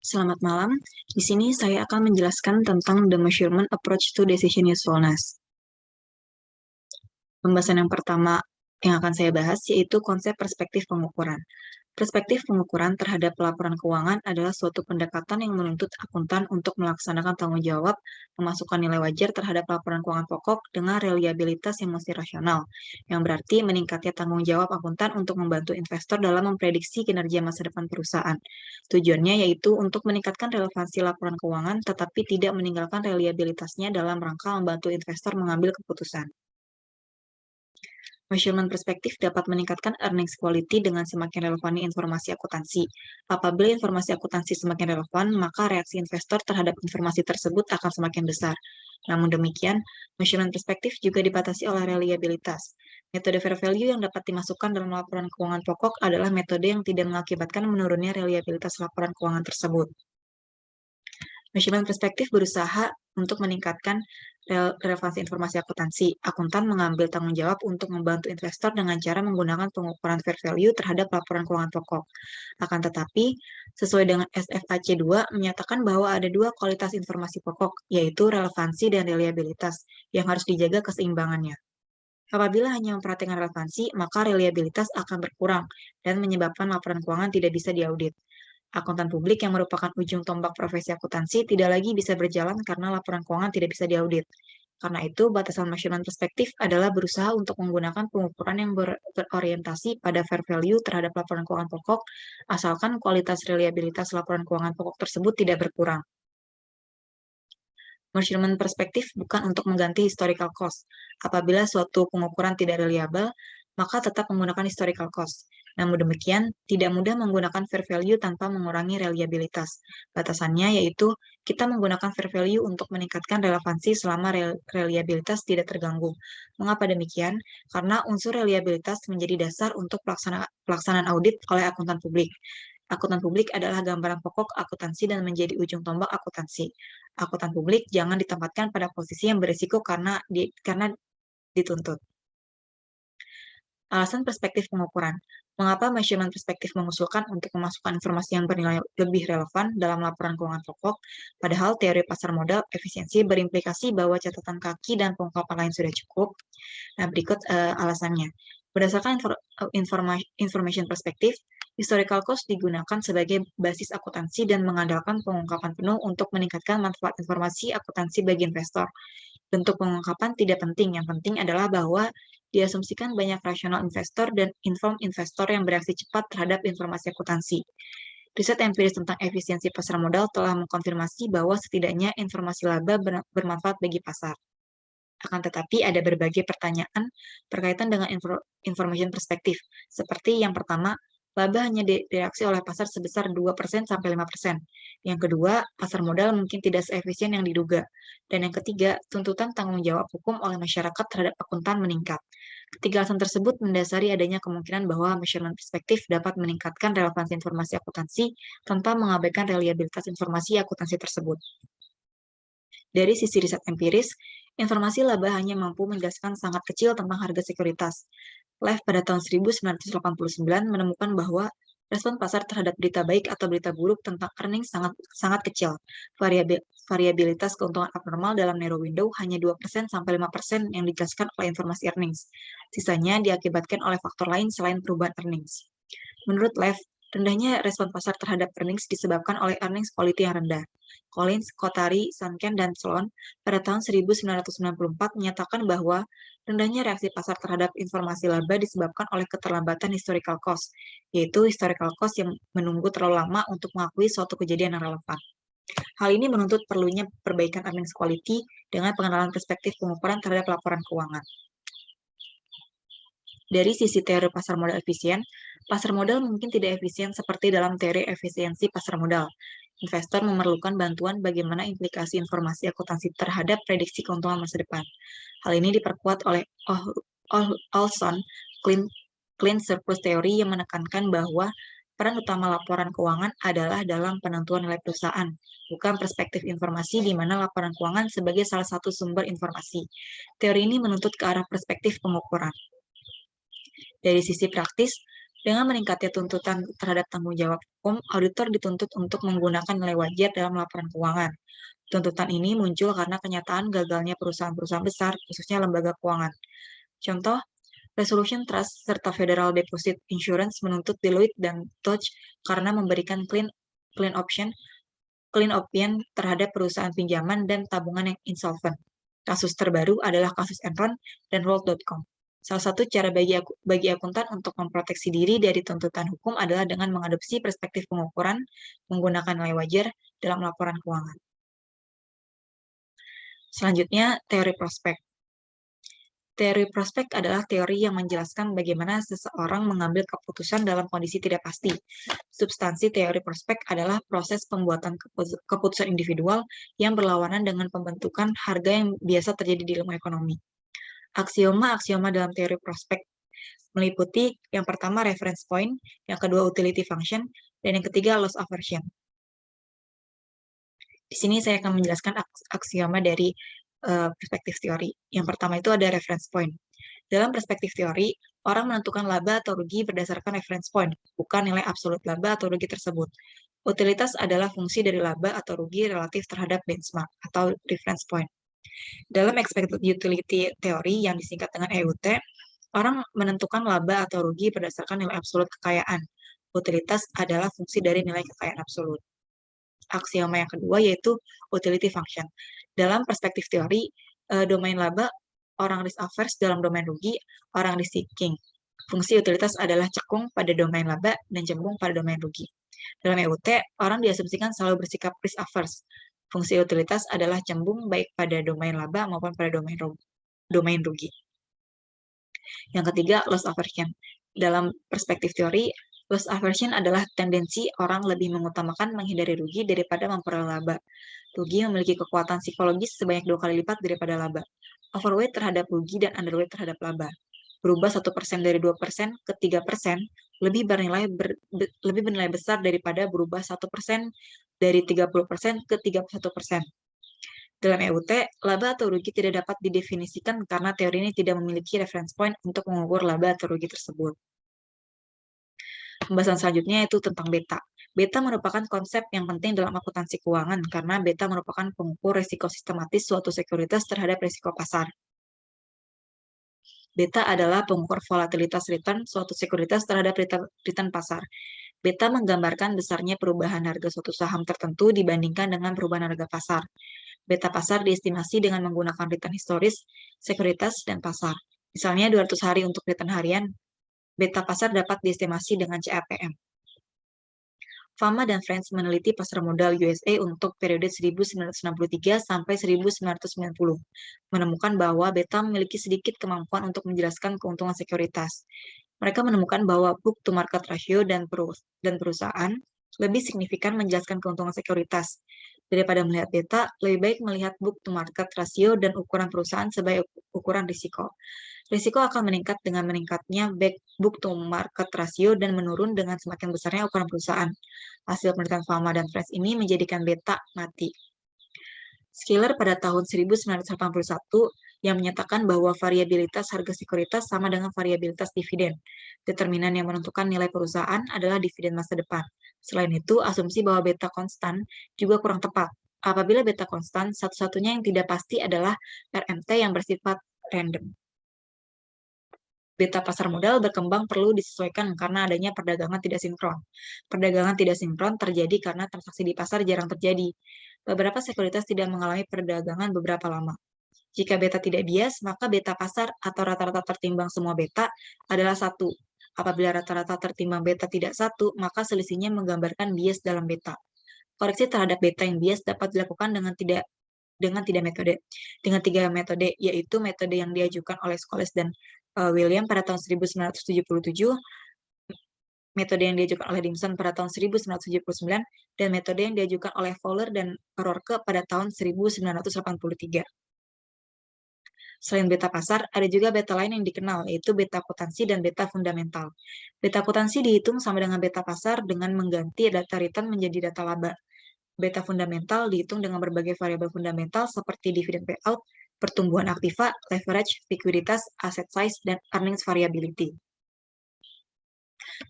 Selamat malam. Di sini saya akan menjelaskan tentang the measurement approach to decision usefulness. Pembahasan yang pertama yang akan saya bahas yaitu konsep perspektif pengukuran. Perspektif pengukuran terhadap laporan keuangan adalah suatu pendekatan yang menuntut akuntan untuk melaksanakan tanggung jawab, memasukkan nilai wajar terhadap laporan keuangan pokok dengan reliabilitas yang mesti rasional, yang berarti meningkatnya tanggung jawab akuntan untuk membantu investor dalam memprediksi kinerja masa depan perusahaan. Tujuannya yaitu untuk meningkatkan relevansi laporan keuangan tetapi tidak meninggalkan reliabilitasnya dalam rangka membantu investor mengambil keputusan. Measurement perspektif dapat meningkatkan earnings quality dengan semakin relevannya informasi akuntansi. Apabila informasi akuntansi semakin relevan, maka reaksi investor terhadap informasi tersebut akan semakin besar. Namun demikian, measurement perspektif juga dibatasi oleh reliabilitas. Metode fair value yang dapat dimasukkan dalam laporan keuangan pokok adalah metode yang tidak mengakibatkan menurunnya reliabilitas laporan keuangan tersebut. Measurement perspektif berusaha untuk meningkatkan relevansi informasi akuntansi. Akuntan mengambil tanggung jawab untuk membantu investor dengan cara menggunakan pengukuran fair value terhadap laporan keuangan pokok. Akan tetapi, sesuai dengan SFAC 2 menyatakan bahwa ada dua kualitas informasi pokok, yaitu relevansi dan reliabilitas, yang harus dijaga keseimbangannya. Apabila hanya memperhatikan relevansi, maka reliabilitas akan berkurang dan menyebabkan laporan keuangan tidak bisa diaudit. Akuntan publik yang merupakan ujung tombak profesi akuntansi tidak lagi bisa berjalan karena laporan keuangan tidak bisa diaudit. Karena itu, batasan measurement perspektif adalah berusaha untuk menggunakan pengukuran yang berorientasi pada fair value terhadap laporan keuangan pokok, asalkan kualitas reliabilitas laporan keuangan pokok tersebut tidak berkurang. Measurement perspektif bukan untuk mengganti historical cost. Apabila suatu pengukuran tidak reliable, maka tetap menggunakan historical cost. Namun demikian, tidak mudah menggunakan fair value tanpa mengurangi reliabilitas. Batasannya yaitu kita menggunakan fair value untuk meningkatkan relevansi selama reliabilitas tidak terganggu. Mengapa demikian? Karena unsur reliabilitas menjadi dasar untuk pelaksanaan audit oleh akuntan publik. Akuntan publik adalah gambaran pokok akuntansi dan menjadi ujung tombak akuntansi. Akuntan publik jangan ditempatkan pada posisi yang berisiko karena dituntut. Alasan perspektif pengukuran. Mengapa measurement perspektif mengusulkan untuk memasukkan informasi yang bernilai lebih relevan dalam laporan keuangan pokok, padahal teori pasar modal efisiensi berimplikasi bahwa catatan kaki dan pengungkapan lain sudah cukup? Nah, berikut alasannya. Berdasarkan information perspektif, historical cost digunakan sebagai basis akuntansi dan mengandalkan pengungkapan penuh untuk meningkatkan manfaat informasi akuntansi bagi investor. Bentuk pengungkapan tidak penting, yang penting adalah bahwa diasumsikan banyak rasional investor dan inform investor yang bereaksi cepat terhadap informasi akuntansi. Riset empiris tentang efisiensi pasar modal telah mengkonfirmasi bahwa setidaknya informasi laba bermanfaat bagi pasar. Akan tetapi ada berbagai pertanyaan berkaitan dengan information perspektif, seperti yang pertama, laba hanya direaksi oleh pasar sebesar 2% sampai 5%. Yang kedua, pasar modal mungkin tidak seefisien yang diduga. Dan yang ketiga, tuntutan tanggung jawab hukum oleh masyarakat terhadap akuntan meningkat. Ketiga alasan tersebut mendasari adanya kemungkinan bahwa measurement perspektif dapat meningkatkan relevansi informasi akuntansi tanpa mengabaikan reliabilitas informasi akuntansi tersebut. Dari sisi riset empiris, informasi laba hanya mampu menjelaskan sangat kecil tentang harga sekuritas. Lev pada tahun 1989 menemukan bahwa respon pasar terhadap berita baik atau berita buruk tentang earnings sangat kecil. Variabilitas keuntungan abnormal dalam narrow window hanya 2% sampai 5% yang dijelaskan oleh informasi earnings. Sisanya diakibatkan oleh faktor lain selain perubahan earnings. Menurut Lev, rendahnya respon pasar terhadap earnings disebabkan oleh earnings quality yang rendah. Collins, Kotari, Sanken, dan Sloan pada tahun 1994 menyatakan bahwa rendahnya reaksi pasar terhadap informasi laba disebabkan oleh keterlambatan historical cost, yaitu historical cost yang menunggu terlalu lama untuk mengakui suatu kejadian yang relevan. Hal ini menuntut perlunya perbaikan earnings quality dengan pengenalan perspektif pengukuran terhadap laporan keuangan. Dari sisi teori pasar modal efisien, pasar modal mungkin tidak efisien seperti dalam teori efisiensi pasar modal. Investor memerlukan bantuan bagaimana implikasi informasi akuntansi terhadap prediksi keuntungan masa depan. Hal ini diperkuat oleh Olson Clean Surplus Theory yang menekankan bahwa peran utama laporan keuangan adalah dalam penentuan nilai perusahaan, bukan perspektif informasi di mana laporan keuangan sebagai salah satu sumber informasi. Teori ini menuntut ke arah perspektif pengukuran. Dari sisi praktis, Dengan meningkatnya tuntutan terhadap tanggung jawab hukum, auditor dituntut untuk menggunakan nilai wajar dalam laporan keuangan. Tuntutan ini muncul karena kenyataan gagalnya perusahaan-perusahaan besar, khususnya lembaga keuangan. Contoh, Resolution Trust serta Federal Deposit Insurance menuntut Deloitte dan Touch karena memberikan clean opinion terhadap perusahaan pinjaman dan tabungan yang insolvent. Kasus terbaru adalah kasus Enron dan World.com. Salah satu cara bagi akuntan untuk memproteksi diri dari tuntutan hukum adalah dengan mengadopsi perspektif pengukuran menggunakan nilai wajar dalam laporan keuangan. Selanjutnya, teori prospek. Teori prospek adalah teori yang menjelaskan bagaimana seseorang mengambil keputusan dalam kondisi tidak pasti. Substansi teori prospek adalah proses pembuatan keputusan individual yang berlawanan dengan pembentukan harga yang biasa terjadi di ilmu ekonomi. Aksioma-aksioma dalam teori prospek meliputi yang pertama reference point, yang kedua utility function, dan yang ketiga loss aversion. Di sini saya akan menjelaskan aksioma dari perspektif teori. Yang pertama itu ada reference point. Dalam perspektif teori, orang menentukan laba atau rugi berdasarkan reference point, bukan nilai absolut laba atau rugi tersebut. Utilitas adalah fungsi dari laba atau rugi relatif terhadap benchmark atau reference point. Dalam expected utility teori yang disingkat dengan EUT, orang menentukan laba atau rugi berdasarkan nilai absolut kekayaan. Utilitas adalah fungsi dari nilai kekayaan absolut. Aksioma yang kedua yaitu utility function. Dalam perspektif teori, domain laba, orang risk averse dalam domain rugi, orang risk seeking. Fungsi utilitas adalah cekung pada domain laba dan cembung pada domain rugi. Dalam EUT, orang diasumsikan selalu bersikap risk averse. Fungsi utilitas adalah cembung baik pada domain laba maupun pada domain rugi. Yang ketiga, loss aversion. Dalam perspektif teori, loss aversion adalah tendensi orang lebih mengutamakan menghindari rugi daripada memperoleh laba. Rugi memiliki kekuatan psikologis sebanyak 2 kali lipat daripada laba. Overweight terhadap rugi dan underweight terhadap laba. Berubah 1% dari 2% ke 3% lebih bernilai besar daripada berubah 1% dari 30% ke 31%. Dalam EUT, laba atau rugi tidak dapat didefinisikan karena teori ini tidak memiliki reference point untuk mengukur laba atau rugi tersebut. Pembahasan selanjutnya yaitu tentang beta. Beta merupakan konsep yang penting dalam akuntansi keuangan karena beta merupakan pengukur risiko sistematis suatu sekuritas terhadap risiko pasar. Beta adalah pengukur volatilitas return suatu sekuritas terhadap return pasar. Beta menggambarkan besarnya perubahan harga suatu saham tertentu dibandingkan dengan perubahan harga pasar. Beta pasar diestimasi dengan menggunakan return historis, sekuritas, dan pasar. Misalnya 200 hari untuk return harian, beta pasar dapat diestimasi dengan CAPM. Fama dan Friends meneliti pasar modal USA untuk periode 1963 sampai 1990, menemukan bahwa beta memiliki sedikit kemampuan untuk menjelaskan keuntungan sekuritas. Mereka menemukan bahwa book to market ratio dan perusahaan lebih signifikan menjelaskan keuntungan sekuritas. Daripada melihat beta, lebih baik melihat book to market ratio dan ukuran perusahaan sebagai ukuran risiko. Risiko akan meningkat dengan meningkatnya book to market ratio dan menurun dengan semakin besarnya ukuran perusahaan. Hasil penelitian Fama dan Friends ini menjadikan beta mati. Skiller pada tahun 1981 yang menyatakan bahwa variabilitas harga sekuritas sama dengan variabilitas dividen. Determinan yang menentukan nilai perusahaan adalah dividen masa depan. Selain itu, asumsi bahwa beta konstan juga kurang tepat. Apabila beta konstan, satu-satunya yang tidak pasti adalah RMT yang bersifat random. Beta pasar modal berkembang perlu disesuaikan karena adanya perdagangan tidak sinkron. Perdagangan tidak sinkron terjadi karena transaksi di pasar jarang terjadi. Beberapa sekuritas tidak mengalami perdagangan beberapa lama. Jika beta tidak bias, maka beta pasar atau rata-rata tertimbang semua beta adalah 1. Apabila rata-rata tertimbang beta tidak 1, maka selisihnya menggambarkan bias dalam beta. Koreksi terhadap beta yang bias dapat dilakukan dengan tiga metode, yaitu metode yang diajukan oleh Scholes dan William pada tahun 1977, metode yang diajukan oleh Dimson pada tahun 1979, dan metode yang diajukan oleh Fowler dan Rourke pada tahun 1983. Selain beta pasar, ada juga beta lain yang dikenal, yaitu beta akuntansi dan beta fundamental. Beta akuntansi dihitung sama dengan beta pasar dengan mengganti data return menjadi data laba. Beta fundamental dihitung dengan berbagai variabel fundamental seperti dividend payout, pertumbuhan aktiva, leverage, likuiditas, asset size, dan earnings variability.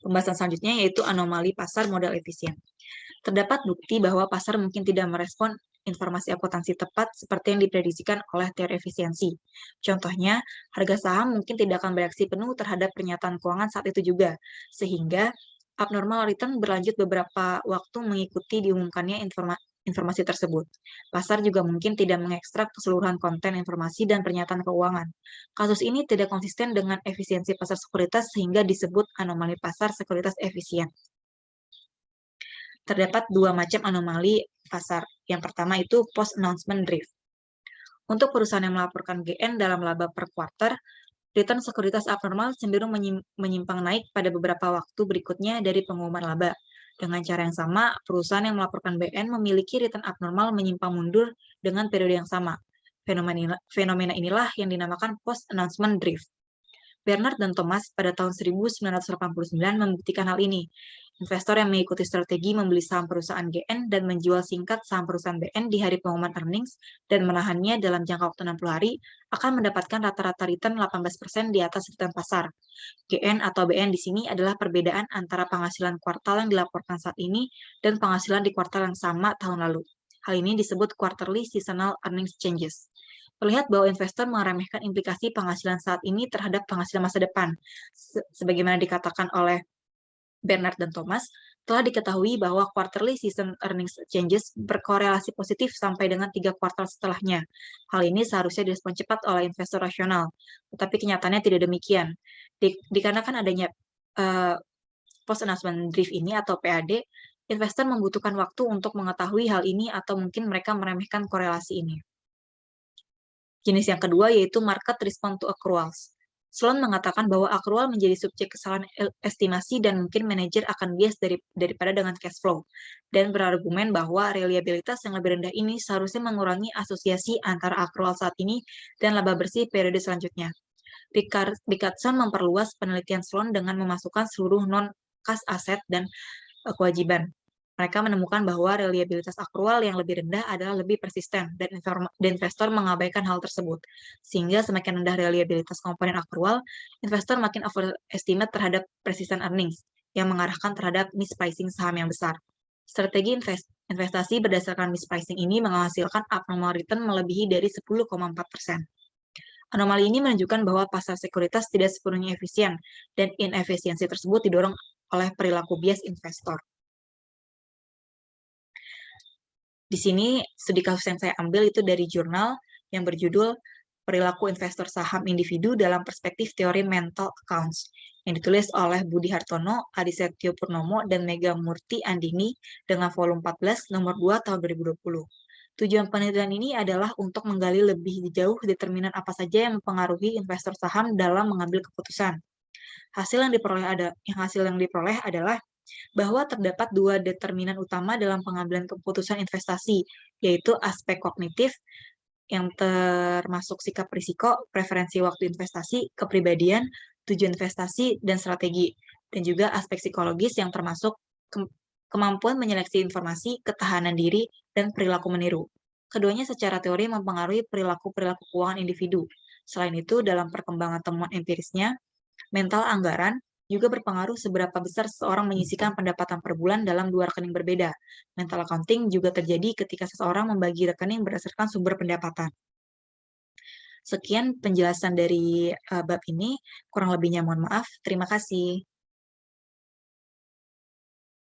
Pembahasan selanjutnya yaitu anomali pasar modal efisien. Terdapat bukti bahwa pasar mungkin tidak merespon informasi akuntansi tepat seperti yang diprediksikan oleh teori efisiensi. Contohnya, harga saham mungkin tidak akan bereaksi penuh terhadap pernyataan keuangan saat itu juga, sehingga abnormal return berlanjut beberapa waktu mengikuti diumumkannya informasi tersebut. Pasar juga mungkin tidak mengekstrak keseluruhan konten informasi dan pernyataan keuangan. Kasus ini tidak konsisten dengan efisiensi pasar sekuritas sehingga disebut anomali pasar sekuritas efisien. Terdapat dua macam anomali pasar. Yang pertama itu post-announcement drift. Untuk perusahaan yang melaporkan GN dalam laba per kuarter, return sekuritas abnormal cenderung menyimpang naik pada beberapa waktu berikutnya dari pengumuman laba. Dengan cara yang sama, perusahaan yang melaporkan BN memiliki return abnormal menyimpang mundur dengan periode yang sama. Fenomena inilah yang dinamakan post-announcement drift. Bernard dan Thomas pada tahun 1989 membuktikan hal ini. Investor yang mengikuti strategi membeli saham perusahaan GN dan menjual singkat saham perusahaan BN di hari pengumuman earnings dan menahannya dalam jangka waktu 60 hari akan mendapatkan rata-rata return 18% di atas return pasar. GN atau BN di sini adalah perbedaan antara penghasilan kuartal yang dilaporkan saat ini dan penghasilan di kuartal yang sama tahun lalu. Hal ini disebut quarterly seasonal earnings changes. Terlihat bahwa investor meremehkan implikasi penghasilan saat ini terhadap penghasilan masa depan. Sebagaimana dikatakan oleh Bernard dan Thomas, telah diketahui bahwa quarterly season earnings changes berkorelasi positif sampai dengan 3 kuartal setelahnya. Hal ini seharusnya direspon cepat oleh investor rasional, tetapi kenyataannya tidak demikian. Dikarenakan adanya post-announcement drift ini atau PAD, investor membutuhkan waktu untuk mengetahui hal ini atau mungkin mereka meremehkan korelasi ini. Jenis yang kedua yaitu market response to accruals. Sloan mengatakan bahwa accrual menjadi subjek kesalahan estimasi dan mungkin manajer akan bias daripada dengan cash flow, dan berargumen bahwa reliabilitas yang lebih rendah ini seharusnya mengurangi asosiasi antara accrual saat ini dan laba bersih periode selanjutnya. Richardson memperluas penelitian Sloan dengan memasukkan seluruh non-cash aset dan kewajiban. Mereka menemukan bahwa reliabilitas akrual yang lebih rendah adalah lebih persisten, dan investor mengabaikan hal tersebut. Sehingga semakin rendah reliabilitas komponen akrual, investor makin overestimate terhadap persistent earnings, yang mengarahkan terhadap mispricing saham yang besar. Strategi investasi berdasarkan mispricing ini menghasilkan abnormal return melebihi dari 10,4%. Anomali ini menunjukkan bahwa pasar sekuritas tidak sepenuhnya efisien, dan inefisiensi tersebut didorong oleh perilaku bias investor. Di sini studi kasus yang saya ambil itu dari jurnal yang berjudul Perilaku Investor Saham Individu dalam Perspektif Teori Mental Accounts yang ditulis oleh Budi Hartono, Adi Setio Purnomo, dan Mega Murti Andini dengan volume 14 nomor 2 tahun 2020. Tujuan penelitian ini adalah untuk menggali lebih jauh determinan apa saja yang mempengaruhi investor saham dalam mengambil keputusan. Hasil yang diperoleh adalah bahwa terdapat dua determinan utama dalam pengambilan keputusan investasi, yaitu aspek kognitif yang termasuk sikap risiko, preferensi waktu investasi, kepribadian, tujuan investasi, dan strategi, dan juga aspek psikologis yang termasuk kemampuan menyeleksi informasi, ketahanan diri, dan perilaku meniru. Keduanya secara teori mempengaruhi perilaku-perilaku keuangan individu. Selain itu, dalam perkembangan temuan empirisnya, mental anggaran juga berpengaruh seberapa besar seseorang menyisihkan pendapatan per bulan dalam dua rekening berbeda. Mental accounting juga terjadi ketika seseorang membagi rekening berdasarkan sumber pendapatan. Sekian penjelasan dari bab ini, kurang lebihnya mohon maaf. Terima kasih.